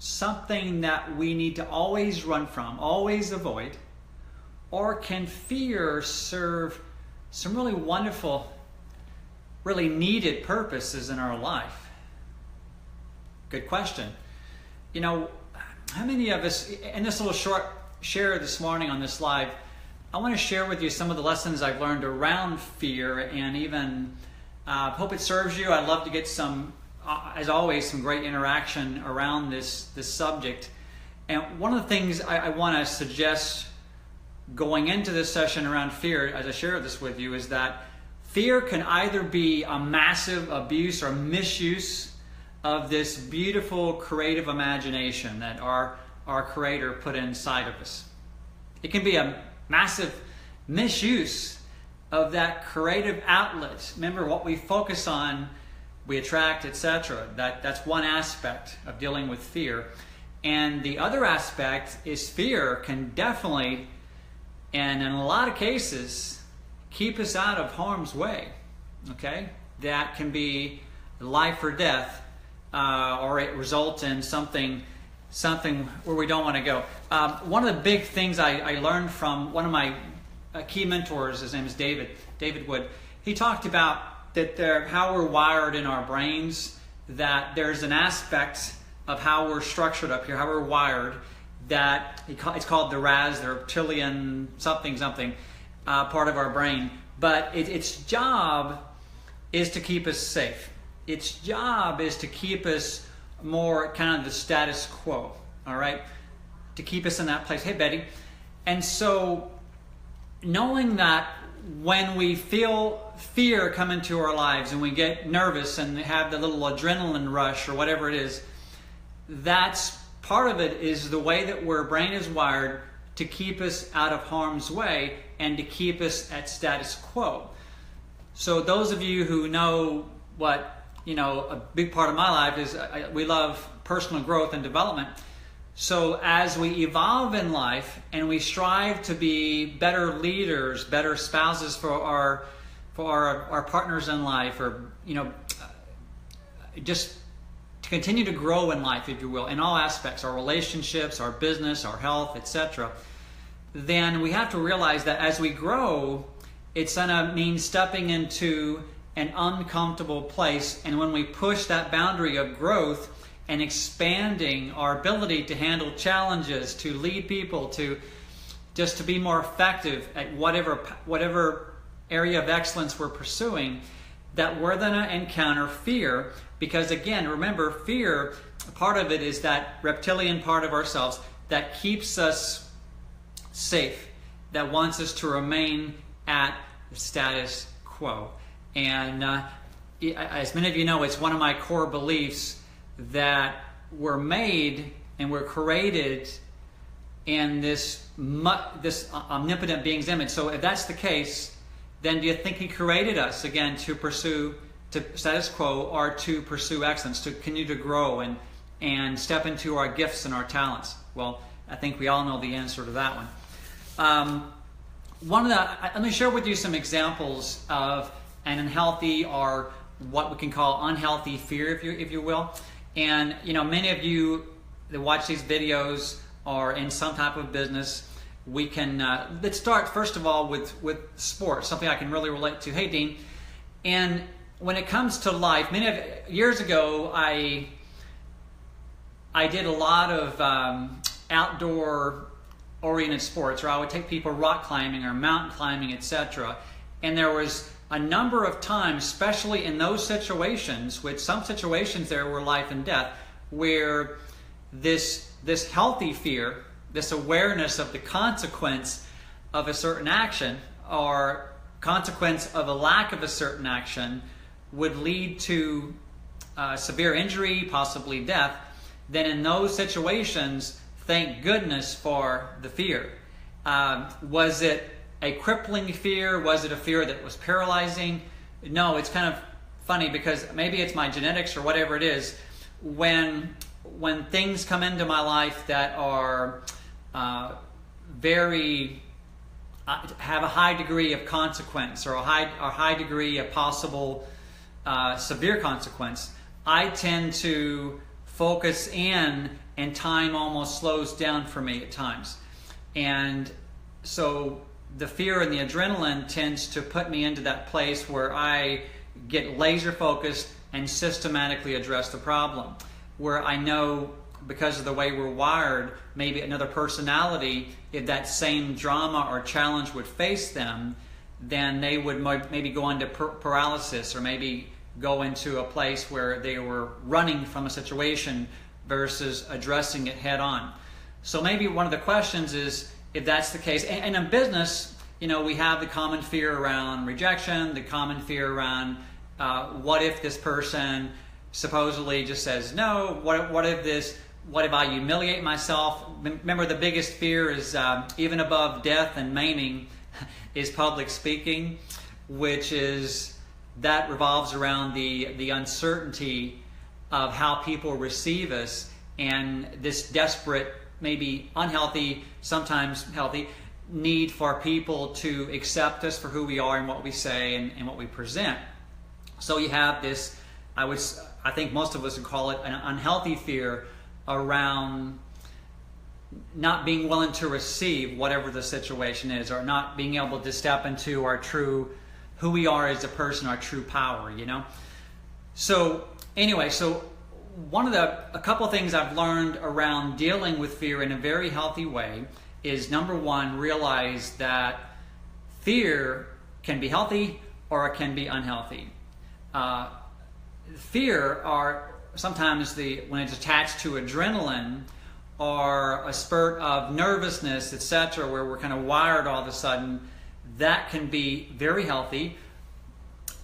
something that we need to always run from, always avoid? Or can fear serve some really wonderful, really needed purposes in our life? Good question. You know, how many of us, in this little short share this morning on this live, I want to share with you some of the lessons I've learned around fear, and even hope it serves you. I'd love to get some, as always, some great interaction around this subject. And one of the things I want to suggest going into this session around fear, as I share this with you, is that fear can either be a massive abuse or misuse of this beautiful creative imagination that our Creator put inside of us. It can be a massive misuse of that creative outlet. Remember, what we focus on, we attract, etc. That's one aspect of dealing with fear. And the other aspect is fear can definitely, and in a lot of cases, keep us out of harm's way. Okay? That can be life or death, or it results in something where we don't want to go. One of the big things I learned from one of my key mentors, his name is David Wood. He talked about that how we're wired in our brains, that there's an aspect of how we're structured up here, how we're wired, that it's called the RAS, the reptilian something part of our brain. But its job is to keep us safe. Its job is to keep us more kind of the status quo, all right? To keep us in that place. Hey, Betty. And so knowing that when we feel fear come into our lives and we get nervous and have the little adrenaline rush or whatever it is, that's part of it, is the way that our brain is wired to keep us out of harm's way and to keep us at status quo. So those of you who know what, a big part of my life is we love personal growth and development. So as we evolve in life and we strive to be better leaders, better spouses for our partners in life, or just to continue to grow in life, if you will, in all aspects, our relationships, our business, our health, etc., then we have to realize that as we grow, it's going to mean stepping into an uncomfortable place. And when we push that boundary of growth and expanding our ability to handle challenges, to lead people, to be more effective at whatever area of excellence we're pursuing, that we're going to encounter fear. Because again, remember, fear, part of it is that reptilian part of ourselves that keeps us safe, that wants us to remain at the status quo. And as many of you know, it's one of my core beliefs that we're made and we're created in this omnipotent being's image. So if that's the case, then do you think He created us again to pursue status quo, or to pursue excellence, to continue to grow and step into our gifts and our talents? Well, I think we all know the answer to that one. Let me share with you some examples of an unhealthy, or what we can call unhealthy fear, if you will. And many of you that watch these videos are in some type of business. We can let's start first of all with sports, something I can really relate to. Hey, Dean. And when it comes to life, years ago, I did a lot of outdoor oriented sports, or I would take people rock climbing or mountain climbing, etc. And there was a number of times, especially in those situations, which some situations there were life and death, where this healthy fear, this awareness of the consequence of a certain action, or consequence of a lack of a certain action, would lead to severe injury, possibly death. Then in those situations, thank goodness for the fear. Was it a crippling fear? Was it a fear that was paralyzing? No, it's kind of funny, because maybe it's my genetics or whatever it is. When things come into my life that are have a high degree of consequence, or a high degree of possible severe consequence, I tend to focus in and time almost slows down for me at times. And so the fear and the adrenaline tends to put me into that place where I get laser focused and systematically address the problem. Where I know, because of the way we're wired, maybe another personality, if that same drama or challenge would face them, then they would maybe go into paralysis, or maybe go into a place where they were running from a situation versus addressing it head on. So maybe one of the questions is, if that's the case, and in business, we have the common fear around rejection, the common fear around what if this person supposedly just says no, what if I humiliate myself? Remember, the biggest fear is, even above death and maiming, is public speaking, that revolves around the uncertainty of how people receive us, and this desperate, maybe unhealthy, sometimes healthy, need for people to accept us for who we are and what we say and what we present. So you have this, I think most of us would call it an unhealthy fear around not being willing to receive whatever the situation is, or not being able to step into our true, who we are as a person, our true power, So anyway, so a couple of things I've learned around dealing with fear in a very healthy way is, number one, realize that fear can be healthy or it can be unhealthy. Fear are sometimes, when it's attached to adrenaline or a spurt of nervousness, etc., where we're kind of wired all of a sudden, that can be very healthy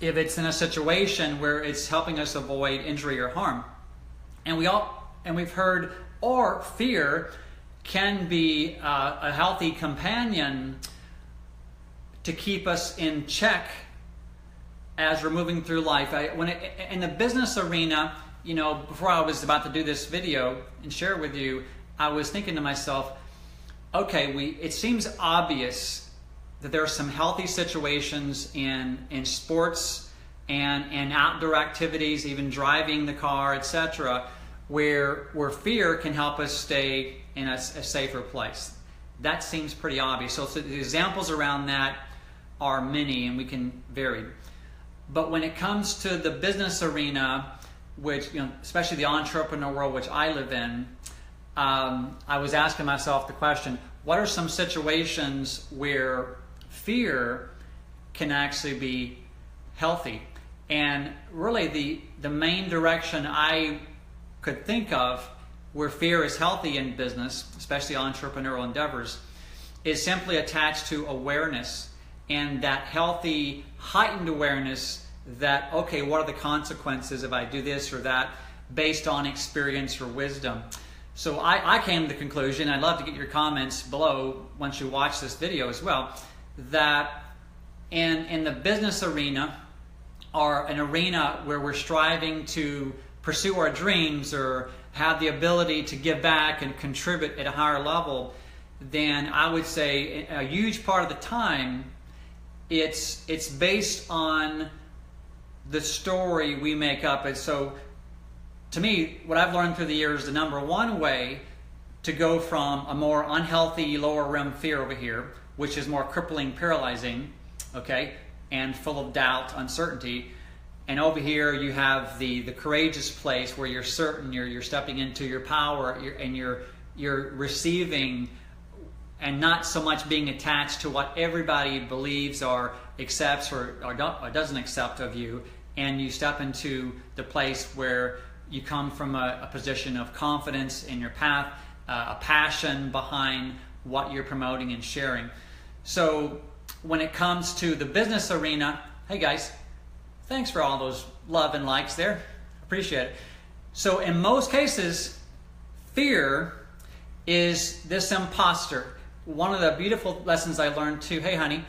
if it's in a situation where it's helping us avoid injury or harm. And we've heard, or fear can be a healthy companion to keep us in check as we're moving through life. In the business arena, before I was about to do this video and share it with you, I was thinking to myself, okay, it seems obvious that there are some healthy situations in sports and outdoor activities, even driving the car, etc., where fear can help us stay in a safer place. That seems pretty obvious. So the examples around that are many, and we can vary. But when it comes to the business arena, which, especially the entrepreneur world, which I live in, I was asking myself the question, what are some situations where fear can actually be healthy? And really the main direction I could think of where fear is healthy in business, especially entrepreneurial endeavors, is simply attached to awareness, and that healthy, heightened awareness that, okay, what are the consequences if I do this or that, based on experience or wisdom. So I came to the conclusion, I'd love to get your comments below once you watch this video as well, that in the business arena, or an arena where we're striving to pursue our dreams or have the ability to give back and contribute at a higher level, then I would say a huge part of the time it's based on the story we make up. And so to me, what I've learned through the years, the number one way to go from a more unhealthy lower rim fear over here, which is more crippling, paralyzing, okay, and full of doubt, uncertainty, and over here you have the courageous place where you're certain, you're stepping into your power, and you're receiving, and not so much being attached to what everybody believes or accepts or doesn't accept of you, and you step into the place where you come from a position of confidence in your path, a passion behind what you're promoting and sharing. So when it comes to the business arena, hey guys, thanks for all those love and likes there. Appreciate it. So in most cases, fear is this imposter. One of the beautiful lessons I learned too, hey honey,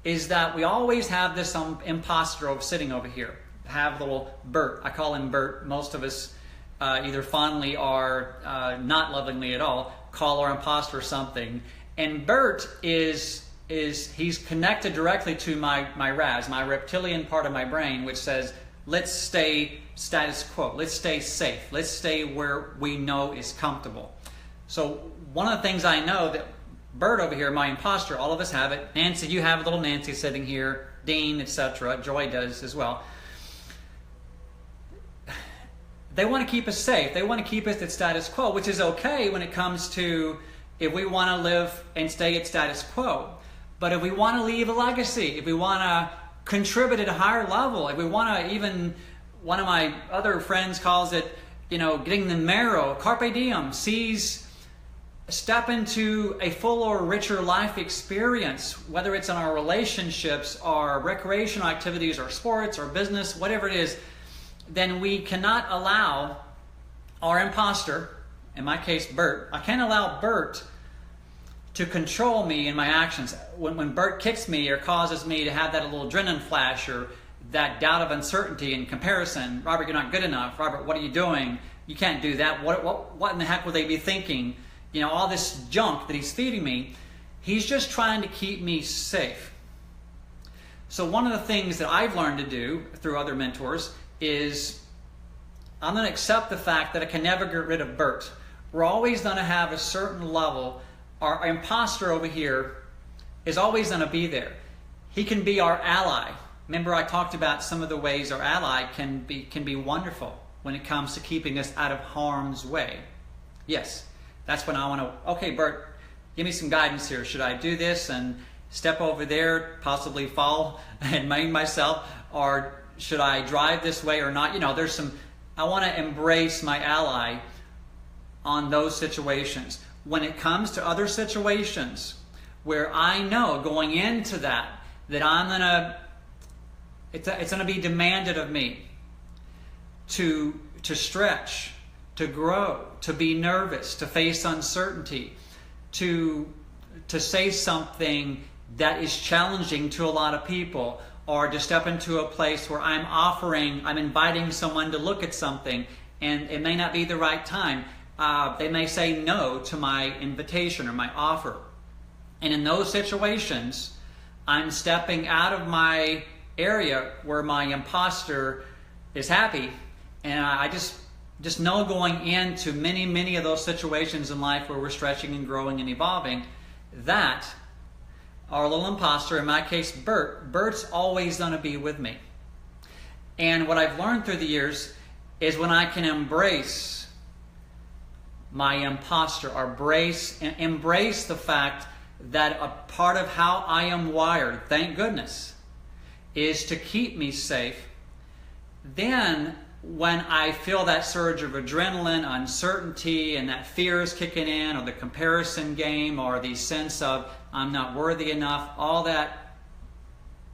is that we always have this imposter sitting over here. Have little Bert. I call him Bert. Most of us either fondly or not lovingly at all call our imposter something. And Bert he's connected directly to my RAS, my reptilian part of my brain, which says, let's stay status quo. Let's stay safe. Let's stay where we know is comfortable. So one of the things I know that Bert over here, my imposter, all of us have it. Nancy, you have little Nancy sitting here. Dean, etc. Joy does as well. They want to keep us safe. They want to keep us at status quo, which is okay when it comes to if we want to live and stay at status quo. But if we want to leave a legacy, if we want to contribute at a higher level, if we want to even, one of my other friends calls it, getting the marrow, carpe diem, step into a fuller, richer life experience, whether it's in our relationships, our recreational activities, our sports, our business, whatever it is, then we cannot allow our imposter, in my case Bert, I can't allow Bert to control me in my actions. When Bert kicks me or causes me to have that little adrenaline flash or that doubt of uncertainty and comparison, Robert, you're not good enough. Robert, what are you doing? You can't do that. What in the heck will they be thinking? All this junk that he's feeding me, he's just trying to keep me safe. So one of the things that I've learned to do through other mentors is I'm going to accept the fact that I can never get rid of Bert. We're always going to have a certain level. Our imposter over here is always going to be there. He can be our ally. Remember I talked about some of the ways our ally can be wonderful when it comes to keeping us out of harm's way. Yes, that's when I want to, okay, Bert, give me some guidance here. Should I do this and step over there, possibly fall and maim myself, or should I drive this way or not? I want to embrace my ally on those situations. When it comes to other situations where I know going into that it's going to be demanded of me to stretch, to grow, to be nervous, to face uncertainty, to say something that is challenging to a lot of people, or to step into a place where I'm inviting someone to look at something and it may not be the right time. They may say no to my invitation or my offer. And in those situations, I'm stepping out of my area where my imposter is happy, and I just know going into many of those situations in life where we're stretching and growing and evolving, that our little imposter, in my case Bert's always going to be with me. And what I've learned through the years is when I can embrace my imposter, or embrace the fact that a part of how I am wired, thank goodness, is to keep me safe, then when I feel that surge of adrenaline, uncertainty, and that fear is kicking in, or the comparison game, or the sense of I'm not worthy enough, all that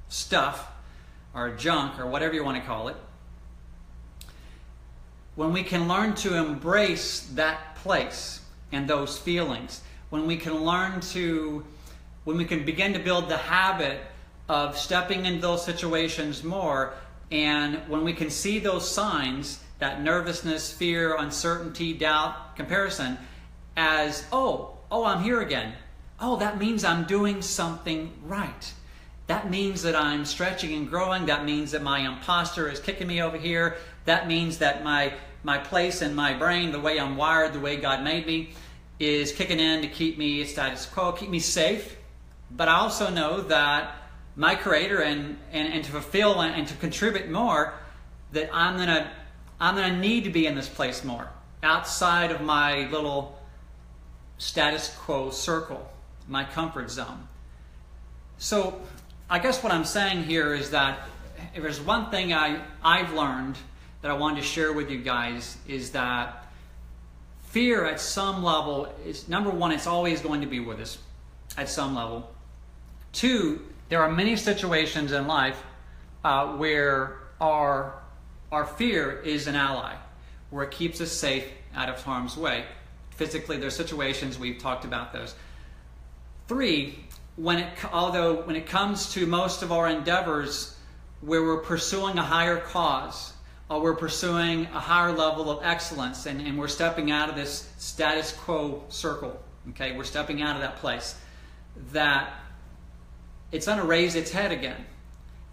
stuff, or junk, or whatever you want to call it, when we can learn to embrace that place and those feelings, when we can begin to build the habit of stepping into those situations more, and when we can see those signs, that nervousness, fear, uncertainty, doubt, comparison, as, oh, I'm here again. Oh, that means I'm doing something right. That means that I'm stretching and growing. That means that my imposter is kicking me over here. That means that my place in my brain, the way I'm wired, the way God made me, is kicking in to keep me status quo, keep me safe. But I also know that my Creator and to fulfill and to contribute more, that I'm gonna need to be in this place more, outside of my little status quo circle, my comfort zone. So I guess what I'm saying here is that if there's one thing I've learned that I wanted to share with you guys, is that fear at some level is, number one, it's always going to be with us at some level. Two, there are many situations in life where our fear is an ally, where it keeps us safe out of harm's way. Physically, there's situations, we've talked about those. Three, when it comes to most of our endeavors where we're pursuing a higher cause, or we're pursuing a higher level of excellence, and we're stepping out of this status quo circle, okay? We're stepping out of that place, that it's going to raise its head again.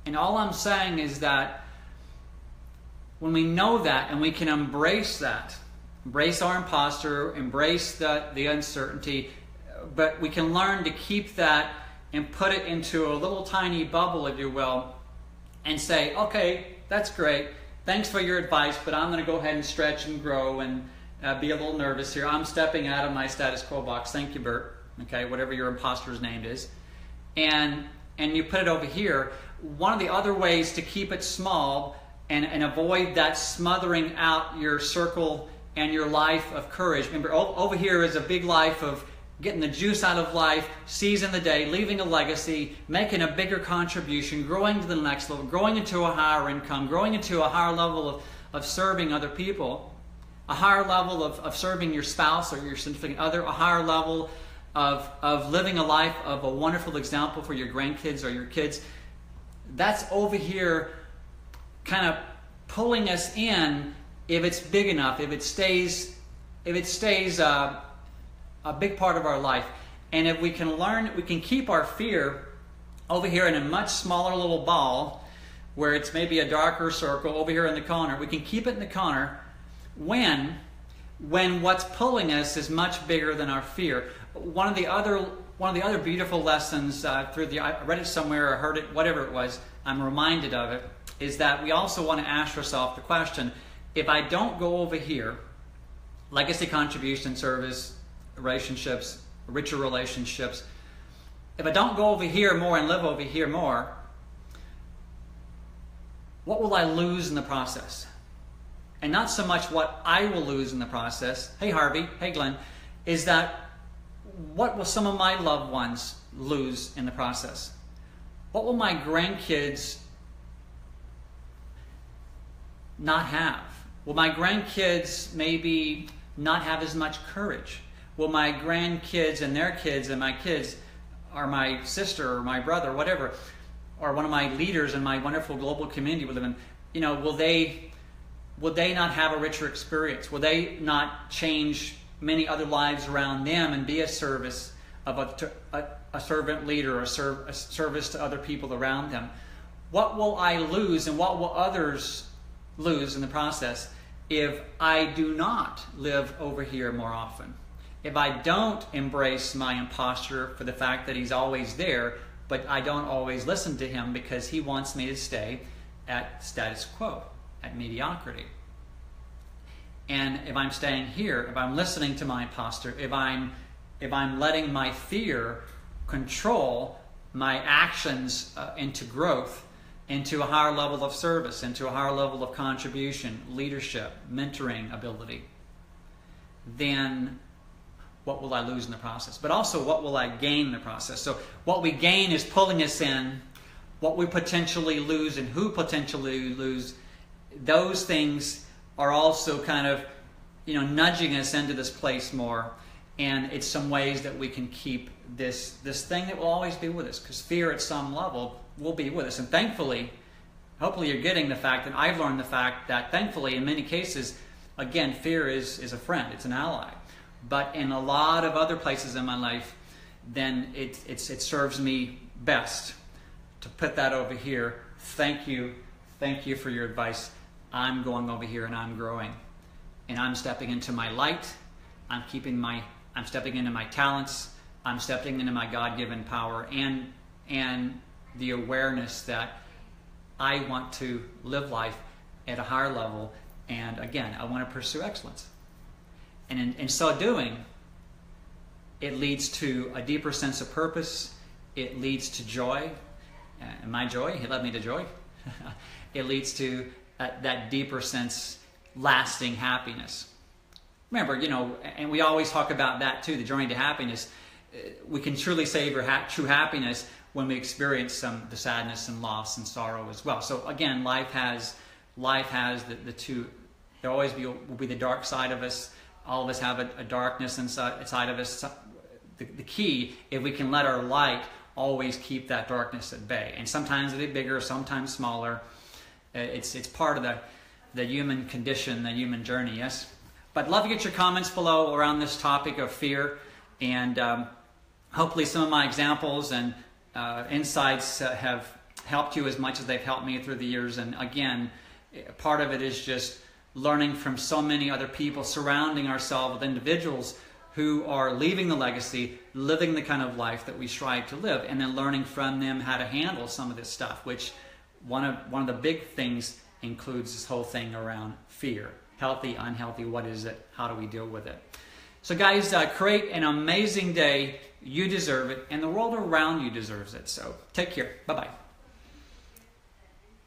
And all I'm saying is that when we know that and we can embrace that, embrace our imposter, embrace the uncertainty, but we can learn to keep that and put it into a little tiny bubble, if you will, and say, okay, that's great. Thanks for your advice, but I'm going to go ahead and stretch and grow and be a little nervous here. I'm stepping out of my status quo box. Thank you, Bert. Okay, whatever your imposter's name is. And you put it over here. One of the other ways to keep it small and avoid that smothering out your circle and your life of courage. Remember, over here is a big life of getting the juice out of life, seizing the day, leaving a legacy, making a bigger contribution, growing to the next level, growing into a higher income, growing into a higher level of serving other people, a higher level of serving your spouse or your significant other, a higher level of living a life of a wonderful example for your grandkids or your kids. That's over here kind of pulling us in if it's big enough, if it stays a big part of our life. And if we can learn, we can keep our fear over here in a much smaller little ball where it's maybe a darker circle over here in the corner. We can keep it in the corner when what's pulling us is much bigger than our fear. One of the other beautiful lessons I read it somewhere or heard it, whatever it was, I'm reminded of it, is that we also want to ask ourselves the question, if I don't go over here, legacy, contribution, service, relationships, richer relationships, if I don't go over here more and live over here more, what will I lose in the process? And not so much what I will lose in the process, hey Harvey, hey Glenn, is that what will some of my loved ones lose in the process? What will my grandkids not have? Will my grandkids maybe not have as much courage? Will my grandkids and their kids and my kids, or my sister or my brother, whatever, or one of my leaders in my wonderful global community we live in, will they not have a richer experience? Will they not change many other lives around them and be a service of a servant leader or a service to other people around them? What will I lose and what will others lose in the process if I do not live over here more often? If I don't embrace my imposter for the fact that he's always there, but I don't always listen to him because he wants me to stay at status quo, at mediocrity. And if I'm staying here, if I'm listening to my imposter, if I'm letting my fear control my actions into growth, into a higher level of service, into a higher level of contribution, leadership, mentoring ability, then what will I lose in the process? But also, what will I gain in the process? So what we gain is pulling us in. What we potentially lose and who potentially lose, those things are also kind of, nudging us into this place more. And it's some ways that we can keep this thing that will always be with us, because fear at some level will be with us. And thankfully, hopefully you're getting the fact, and I've learned the fact that thankfully in many cases, again, fear is a friend, it's an ally. But in a lot of other places in my life, then it serves me best to put that over here. Thank you for your advice. I'm going over here and I'm growing. And I'm stepping into my light. I'm stepping into my talents. I'm stepping into my God-given power and the awareness that I want to live life at a higher level. And again, I want to pursue excellence. And in so doing, it leads to a deeper sense of purpose. It leads to joy. And my joy, He led me to joy. It leads to that deeper sense, lasting happiness. Remember, and we always talk about that too, the journey to happiness. We can truly savor true happiness when we experience the sadness and loss and sorrow as well. So again, life has the two. There always will be the dark side of us. All of us have a darkness inside of us. The key, if we can let our light always keep that darkness at bay. And sometimes it'll be bigger, sometimes smaller. It's part of the human condition, the human journey, yes? But I'd love to get your comments below around this topic of fear. And hopefully some of my examples and insights have helped you as much as they've helped me through the years. And again, part of it is just learning from so many other people, surrounding ourselves with individuals who are leaving the legacy, living the kind of life that we strive to live, and then learning from them how to handle some of this stuff, which one of the big things includes this whole thing around fear. Healthy, unhealthy, what is it? How do we deal with it? So guys, create an amazing day. You deserve it, and the world around you deserves it. So take care. Bye-bye.